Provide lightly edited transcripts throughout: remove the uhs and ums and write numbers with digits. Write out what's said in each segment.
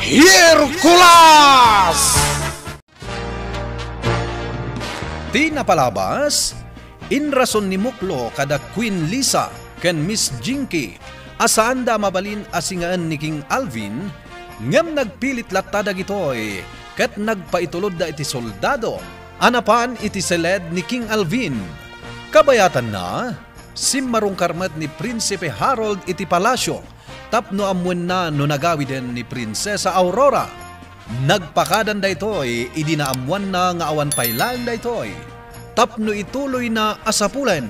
Hercules! Di napalabas, inrason ni Muklo kada Queen Lisa ken Miss Jinky asaan da mabalin asingaan ni King Alvin ngem nagpilit latta dagitoy ket nagpaitulod da iti soldado anapan iti seled ni King Alvin. Kabayatan na simmarong karmat ni Prinsipe Harold iti palasyo tapno amwen na no nagawi den ni Prinsesa Aurora. Nagpakadan daytoy idinaamuan na nga awan pailan daytoy tapno ituloy na asapulen.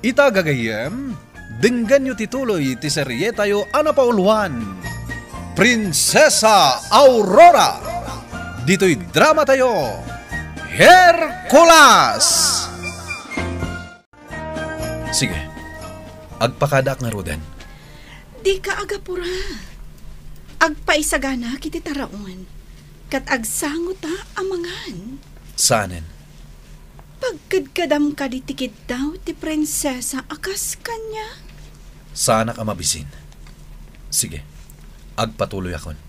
Ita gagayem denggan yu tituloy ti serye tayo anapauluan Prinsesa Aurora. Dito'y drama tayo Hercules. Sige, agpakadak nga roden. Di ka agapura. Agpaisagana kiti taraon. Kat agsangot ta amangan. Sanen? Pagkadkadam ka ditikid daw ti prinsesa akas kanya. Sana ka mabisin. Sige, agpatuloy akon.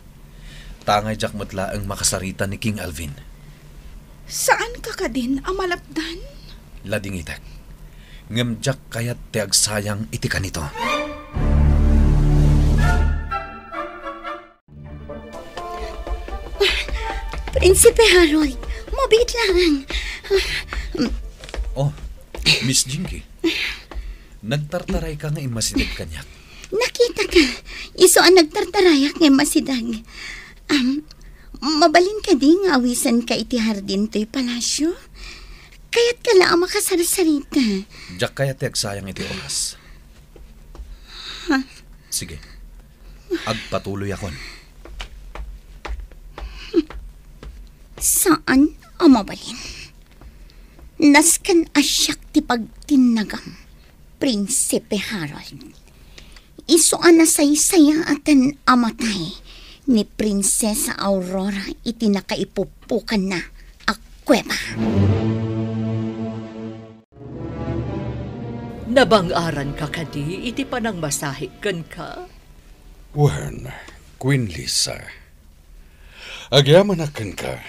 Tangay jak matla ang makasarita ni King Alvin. Saan ka din amalapdan? Lading itek. Ngem jak kayat ti agsayang iti kanito. Prinsipe Harold, mabit lang. Oh, Miss Jinky. Nagtartaray ka nga imasidag kanyak. Nakita ka, iso ang nagtartarayak ng masidag. Mabalin ka di nga awisan ka iti hardin to'y palasyo. Kaya't ka lang makasarsarita. Jak kaya ti agsayang iti oras. Sige, agpatuloy akon. Saan ang mabalin? Naskan asyak ti pagtinagam, Prinsipe Harold. Isuan na saysaya atan amatay ni Prinsesa Aurora iti nakaipupukan na akweba. Nabang-aran ka kadi iti panang masahikan ka? Wen, Queen Lisa. Agyaman akan ka.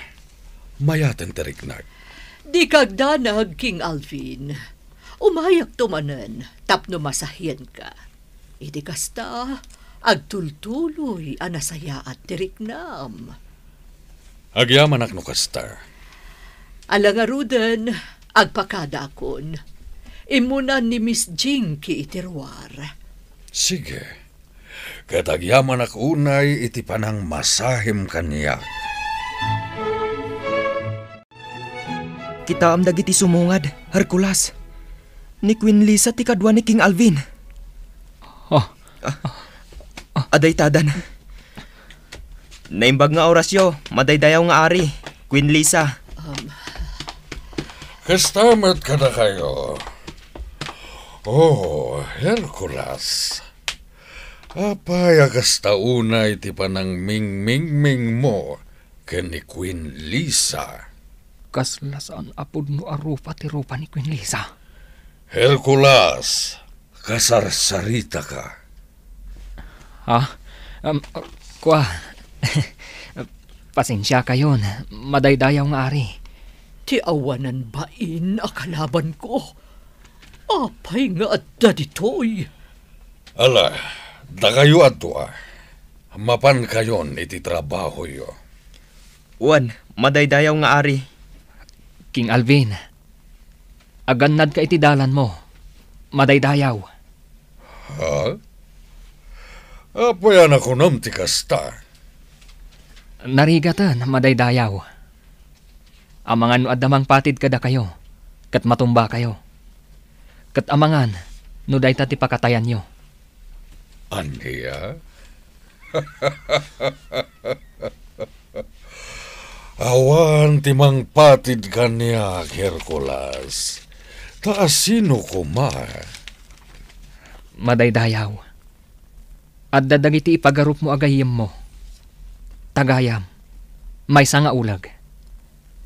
Mayatan tariknag. Di kagdanag, King Alvin. Umayak tumanen, tapno masahiyan ka. Iti kasta, agtultuloy anasaya at tiriknam. Agyaman ak no kasta. Alangaruden, agpakada akon. Imunan ni Miss Jinky itirwar. Sige. Katagyaman ak unay iti panang masahim kaniya. Kita am dagiti sumungad, Hercules. Ni Queen Lisa ti kadwa ni King Alvin. Aday tadan. Naimbag nga orasyo, madaydayaw nga ari, Queen Lisa. Kastamat ka na kayo. Oh, Hercules. Apay kasta unay ti panang ming mo ken ni Queen Lisa. Kaslasan apod no arupa ti rupa ni Queen Lisa. Hercules, kasarsarita ka. Kwa, pasensya kayon, madaydayaw nga ari. Ti awanan bain akalaban ko. Apay nga adda ditoy. Ala, da kayo adwa. Mapan kayon iti trabaho yo. Wan, madaydayaw nga ari. King Alvin, agannad ka iti dalan mo. Madaydayaw. Ha? Apayan ako nam ti kasta. Narigatan, madaydayaw. Amangan adamang patid kada kayo, kat matumba kayo. Kat amangan, no dayta ti pakatayan nyo. Aniya? Awan timang patid kanya, Hercules. Taas sino kuma? Madaydayaw. At dadagiti ipagarup mo agayim mo. Tagayam, may sanga ulag.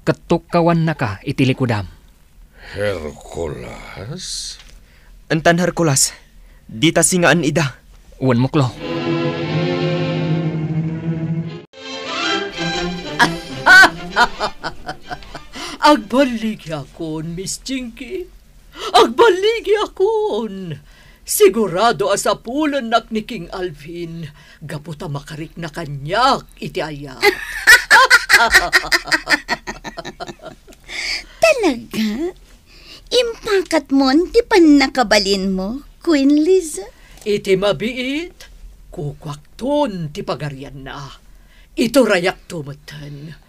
Katukawan na ka itilikudam. Hercules? Antan Hercules, di ta singaan ida. Uwan muklo. Agbaligi akon, Miss Jinky. Agbaligi akon. Sigurado asapulan nak ni King Alvin. Gaputa makarik na kanyak iti aya. Talaga? Impakat mo, di pa nakabalin mo, Queen Liza? Iti mabiit, kukwakton ti pagarian na. Ito rayak tumatan.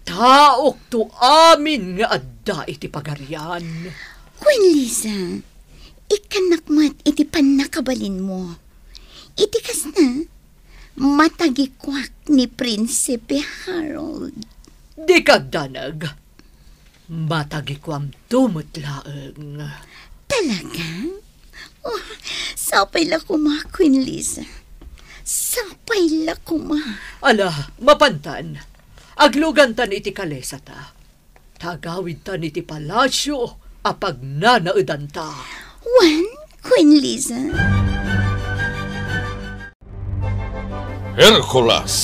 Taok to amin nga adda iti pagarian. Queen Liza, ikanak mo at iti pa nakabalin mo. Iti kas na, matagikwak ni Prinsipe Harold. Di kagdanag. Matagikwam tumutlaeng. Talaga? Oh, sapay la kuma, Queen Liza. Sapay la kuma. Ala, mapantan. Aglugan tan iti kalesa ta. Tagawid tan iti palasyo apag nanaudan ta. One, Queen Liza. Hercules,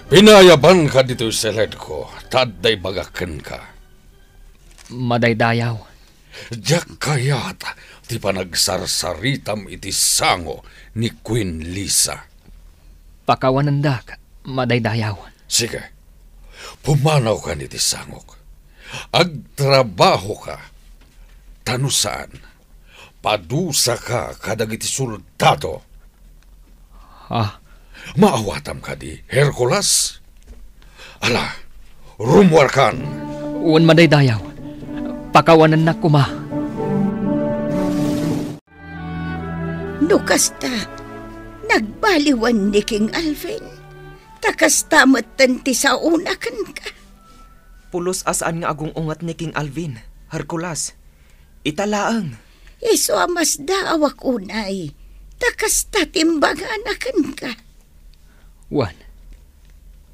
pinayaban ka dito sa led ko, taday bagakan ka. Madaydayaw. Diyak kayat, ti panagsarsaritam iti sango ni Queen Liza. Pakawanandak, madaydayaw. Sige, pumanaw ka niti sangok. Agtrabaho ka, tanusaan, padusa ka kadag iti sultado. Ah, Maawatam ka di, Hercules. Ala, rumwar kan. uwan madaydayaw. Pakawanan na kuma. Nukasta, nagbaliwan ni King Alvin. Takasta matanti sa una kan ka. Pulos asaan nga agong ungat ni King Alvin, Hercules. Italaang. Iso amas daawak unay. Takasta timbangan akan ka. Wan,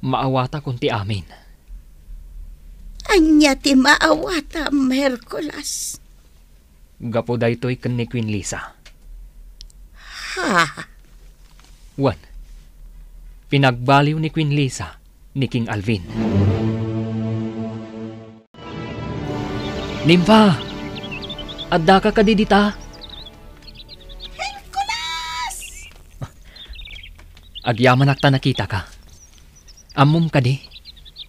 maawata kunti amin. Anya ti maawata, Hercules. Gapo daytoy ken ni Queen Liza. Ha? Wan, pinagbaliw ni Queen Liza ni King Alvin. Nimpa, adda ka kadidita. Hercules! Agyaman akta nakita ka. Amom ka di,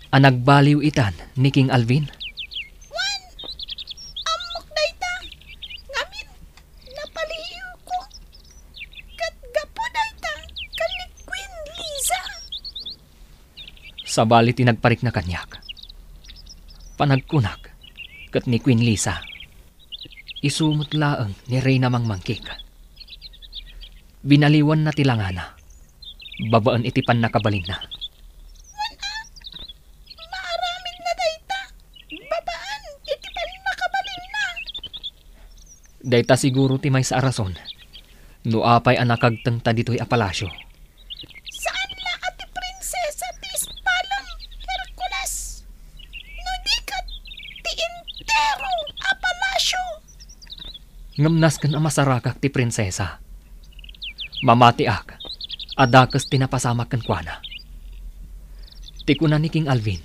nagbaliw itan ni King Alvin. Amok na ita. Ngamin, napaliw ko. Katgapo na ita. Kani Queen Liza. Sa bali tinagparik na kanyak. Panagkunak, kat ni Queen Liza. Isumot laeng ni Reyna Mangmangkik. Binaliwan na tilangana. Babaan iti pan nakabalin na. Maaramin na dayta. Babaan, iti pa nakabalin na. Dayta siguro ti may sa arason. Nuapay anakagtang ta dito'y apalasyo. Saan la ati prinsesa ti ispalam, Hercules? No di kat ti intero a palasyo. Ngamnas kan amasarakak ti prinsesa. Mamatiak, adakas tinapasamak kan kuana. Tikuna ni King Alvin.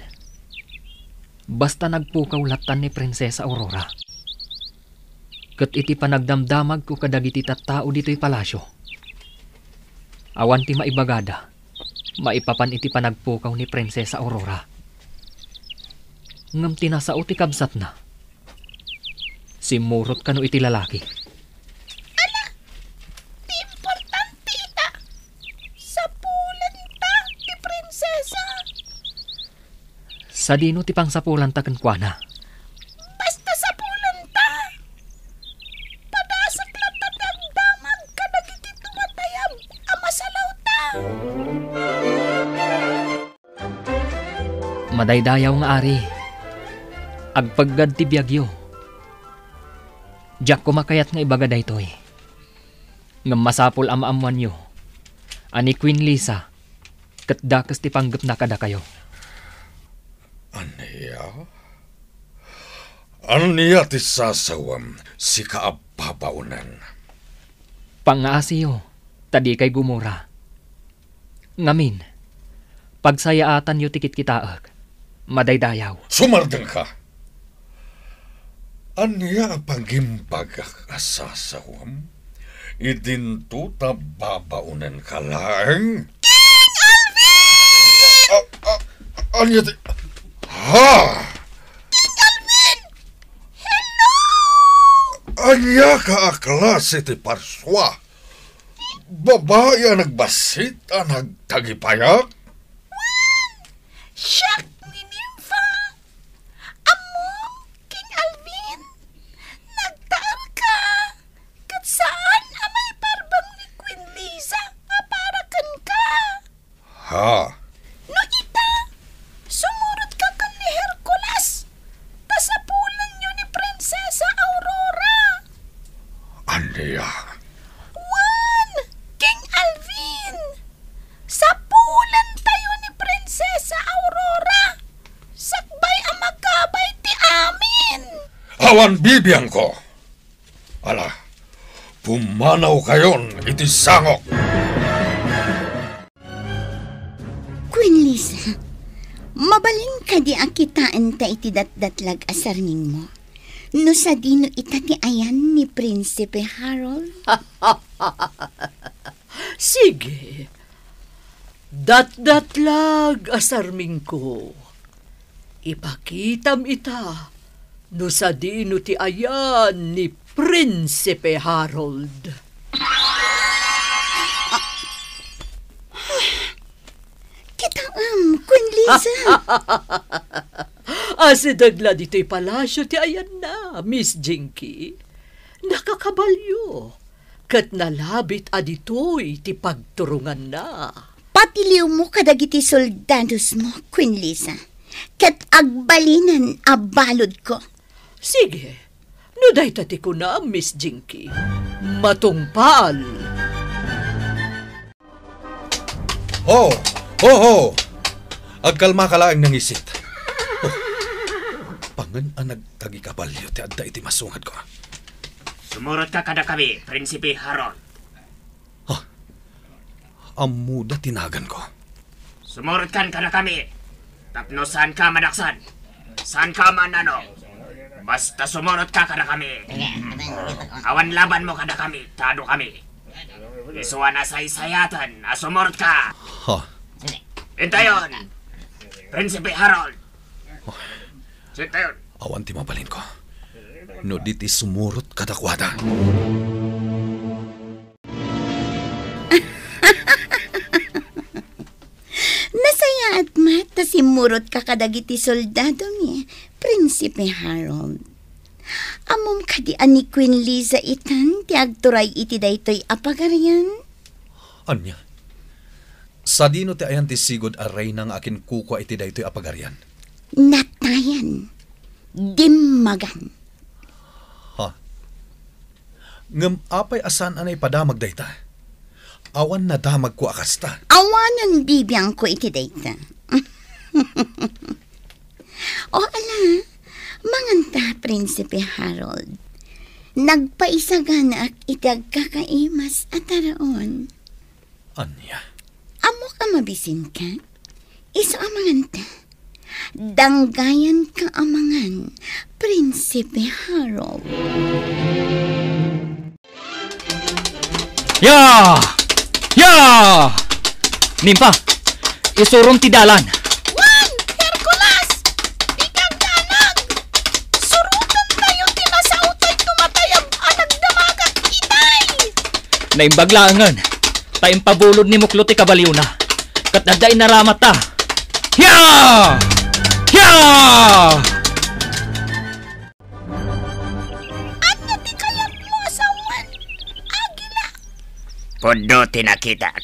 Basta nagpukaw latan ni Prinsesa Aurora. Kat iti panagdamdamag ko kadagiti tattao dito'y palasyo. Awan ti maibagada, maipapan iti panagpukaw ni Prinsesa Aurora. Ngam tinasao ti kabsat na. Simurot kano iti lalaki. Ti importante ita. Sa pulan ta ti prinsesa. Sa dino ti pangsapulan ta ken kuana. Basta sa pulan ta. Padasak lang ta damag kadagiti tumatayab a masalaw ta. Madaydayaw nga ari. Agpaggad ti biyagyo. Diyak kumakayat nga ibaga daytoy. Ngam masapol amaamuan nyo. Ani Queen Liza, kat dakas ti panggap na kada kayo. Aniya? Aniya ti sasawam si kaapapaunan. Pangaasiyo, tadi kay gumura. Ngamin, pagsayaatan yo tikit kitaag, madaydayaw. Sumardeng ka. Anya panggimbagak asasawam? Idinto tababaunan ka lang? King Alvin! Anya ti... Ha? King Alvin! Hello! Anya ka aklas iti parswa? Babae ang nagbasit ang nagtagipayak? Siyak ni Nympha! Amo, King Alvin! Nagtaal ka! Kat saan amay parbang ni Queen Liza aparakan ka? Ha? No ita, sumurot ka kan ni Hercules! Tasapulan nyo ni Prinsesa Aurora! Anya? Juan! King Alvin! Sapulan tayo ni Prinsesa Aurora! Sakbay ang magkabay ti amin! Awan bibiyang ko! Ala, pumanaw kayon iti sangok! Queen Liza, mabalin ka di akitaan ta iti datdatlag asarning mo. No sa dino ita ti ayan ni Prinsipe Harold? Sige. Dat-datlag asarming ko. Ipakitam ita no sa dino ti ayan ni Prinsipe Harold. Kitaam, Queen Liza. Asidagla dito'y palasyo ti ayan na, Miss Jinky. Nakakabalyo. Kat nalabit adito'y ti pagturungan na. Patiliw mo kadagiti soldados mo, Queen Liza. Kat agbalinan abalod ko. Sige, no day tati ko na, Miss Jinky. Matungpal. Ho! Ho! Ho! Agkalma ka lang ng isit. Oh, pangan ang nagtagikabalyo ti adda iti masungad ko. Sumurot ka kada kami, Prinsipe Harold. Amuda tinagan ko. Sumurot kan kada kami. Tapno saan ka madaksan? Saan ka manano? Basta sumurot ka kada kami. Awan laban mo kada kami, tado kami. Isuwa na say-sayatan, sumurot ka. Ha? Intayon, Prinsipe Harold. Sintayon. Awan ti mabalin ko. No diti sumurot kadakwada. Nasaya at mata simurot ka kadagiti soldado ni Prinsipe Harold. Amom kadi ani Queen Liza itan ti agturay iti daytoy apagarian. Anya? Sa dino ti ayan ti sigod aray ng akin kukwa iti daytoy apagarian. Natayan. Dimmagan. Ha? Ngem apay asan anay padamag dayta? Awan na damag ko akasta. Awanan bibiyang ko iti dayta. O ala, manganta Prinsipe Harold. Nagpaisaganak iti agkakaimas at taraon. Anya? Amo ka mabisin ka? Iso amanganta. Danggayan ka amangan, Prinsipe Harold. Ya! Ya! Nympha, isurong ti dalan. Juan! Hercules! Ikang danag! Surutan tayo tinasautay tumatayang anagdamagak itay! Naimbaglaangan, tayong pabulod ni Muklo ti kabaliw na. Kat naday naramat ta. Ya! Ya! Anya ti kayat mo asawan? Agila! Podo tinakitak.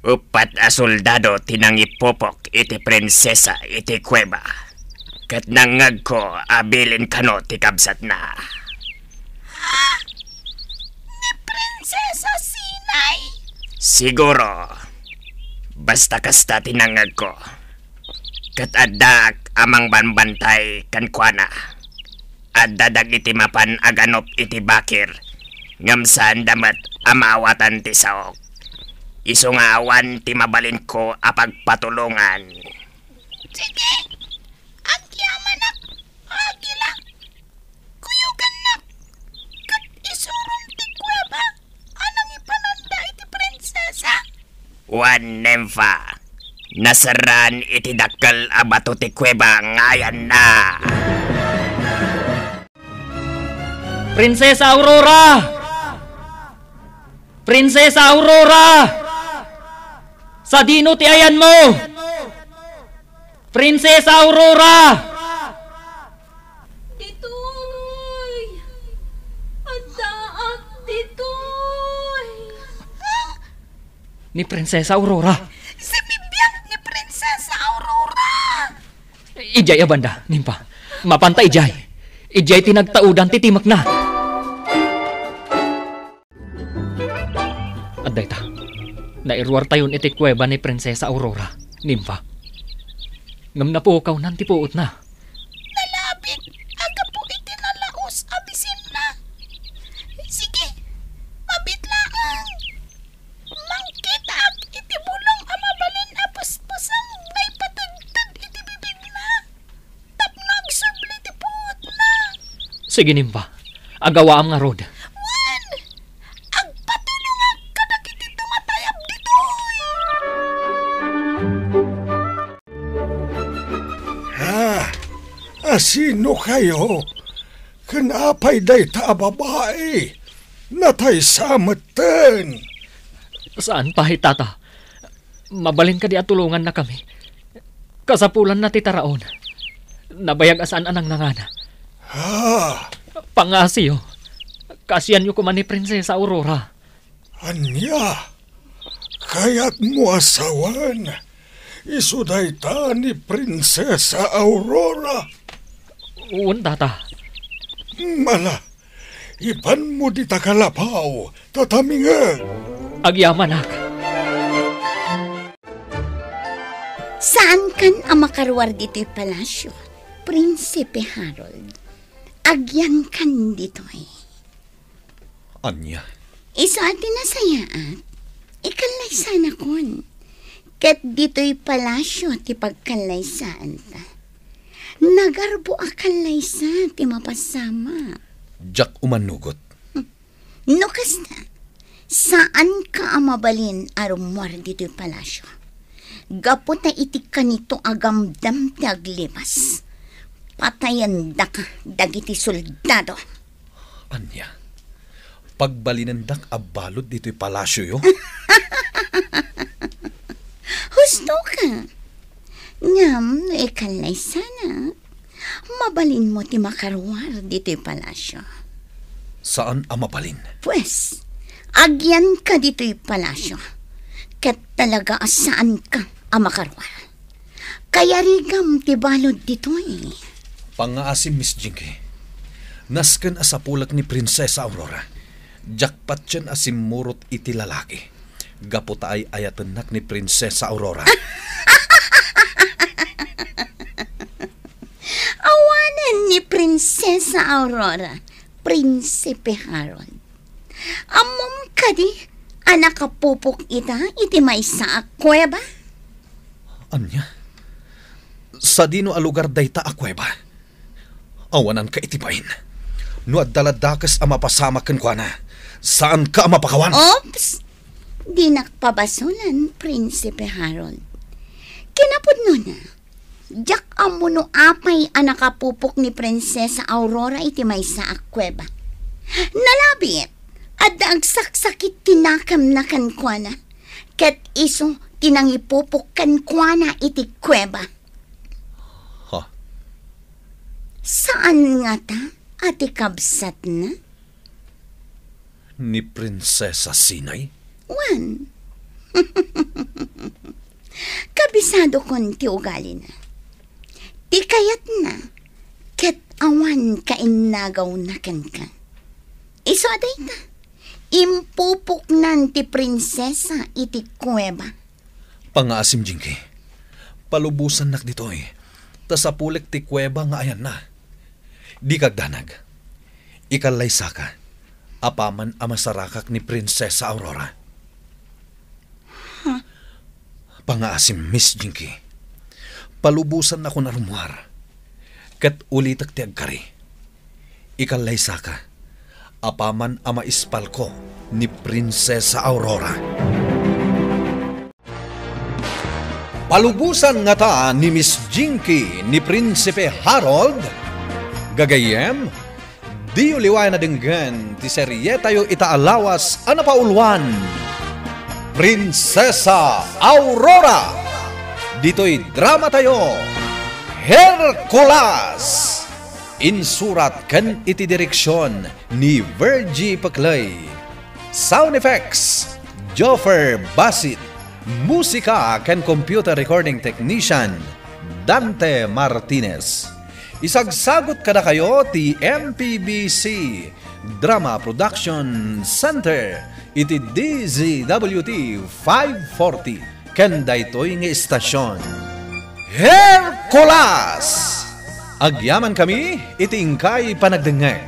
Upat a soldado tinangipopok iti prinsesa iti kuweba. Kat nangag ko abilin kano ti kabsat na. Ni Prinsesa Sinay! Siguro. Basta kasta tinangag ko. Kat adak amang banbantay kankwana. Adadag iti mapan aganop iti bakir. Ngamsan damat amawatan ti saok. Isungawan ti mabalin ko apagpatulungan. Sige! Ang kiamanak! Agila! Kuyog Suron ti kuweba. Anang ipananda iti prinsesa. Wan nemfa. Nasaran iti dakkel a bato ti kuweba ngayan na. Prinsesa Aurora! Prinsesa Aurora! Sa dino ti ayan mo! Prinsesa Aurora! Ditoy! Andaak ditoy! Ni Prinsesa Aurora. Si bibiyang ni Prinsesa Aurora. Ijay abanda, nimpa. Mapanta ijay. Ijay tinagtaudan titimak na. Aday ta. Nairwar tayon iti kuweba ni Prinsesa Aurora. Nimpa. Ngam na po ikaw nanti puot na. Nalabit. Aga po iti nalaos abisin na. Sige. Mabitlaan. Mangkitak iti bulong amabalin apuspusang ngay patagtag iti bibig na. Tapnog subli ti puot na. Sige nimpa. Agawa am nga rod. Wan! Agpatulungag kadak iti tumatayab ditoy. Asino kayo? Kanapay day ta babae. Natay samatan. Saan pa tata? Mabalin ka di at tulungan na kami. Kasapulan na titaraon. Nabayag asaan anang nangana. Pangasiyo. Kasiyan nyo kuman ni Prinsesa Aurora. Anya? Kaya't mo asawan. Isuday ta ni Prinsesa Aurora. Uwan tata. Mala, ipan mo di takalapaw. Tatamingan. Agyaman ak. Saan kan ang makarwar dito'y palasyo? Prinsipe Harold. Agyan kan dito'y. Anya, Iso atin na sayaat. Ikalay sana kon. Ket dito'y palasyo ti pagkalaysaan ta. Nagarbo akalaysa ti mapasama. Jack umanugot. Nukas na. Saan ka amabalin arumwar dito'y palasyo? Gapot na itik ka nito agamdam ti aglimas. Patayan da ka dagiti soldado. Anya, pagbalinandak abalod dito'y palasyo yo. Husto ka. Ngam, ikalay sana. Mabalin mo ti makarwar dito'y palasyo. Saan ang mabalin? Pues, agyan ka dito'y palasyo. Ket talaga saan ka ang makarwar. Kaya rigam ti balod dito'y. Pangaasim, Miss Jinky. Nasken asapulak ni Prinsesa Aurora. Jakpat yan asimurot iti lalaki. Gaputa ay ayatenak ni Prinsesa Aurora. Awanan ni Prinsesa Aurora, Prinsipe Harold. Amom ka di, anak kapupok ita, iti may sa kuweba? Anya? Sa dino a lugar dayta a kuweba. Awanan ka itibain. No at daladakas a mapasama ken kuana. Saan ka a mapakawan? Oops! Di nakpabasulan, Prinsipe Harold. Kinapod no na. Jak amuno apay anak kapupok ni Prinsesa Aurora iti may sa kuweba. Nalabit, at agsaksakit tinakam na kankwana. Ket iso tinangipupok kankwana iti kuweba. Ha? Saan nga ta, ati kabsat na? Ni Prinsesa Sinay? Wan. Kabisado kon ti ugali na. Ti kayat na, ket awan kainagaw na kan. Iso aday na, impupok nan ti prinsesa iti kuweba. Pangaasim, Jinky. Palubusan nak ditoy. Tasapulek ti kuweba nga ayan na. Di kagdanag. Ikalay saka. Apaman a masarakak ni Prinsesa Aurora. Pangaasim, Miss Jinky. Palubusan ako na rumwar. Kat ulitak ti agkari. Ikalay saka. apaman ama ispalko ni Prinsesa Aurora. Palubusan nga ta ni Miss Jinky ni Prinsipe Harold, gagayem, di uliway na denggan ti serye tayo itaalawas ana paulwan. Prinsesa Aurora. Dito'y drama tayo, Hercules. Insurat kan iti direksyon ni Virgie Paclay. Sound effects, Joffer Basit. Musika kan computer recording technician, Dante Martinez. Isagsagot kada kayo ti MPBC Drama Production Center iti DZWT 540 ken daytoy nga istasyon. Hercules! Agyaman kami iti ingkay panagdengeg.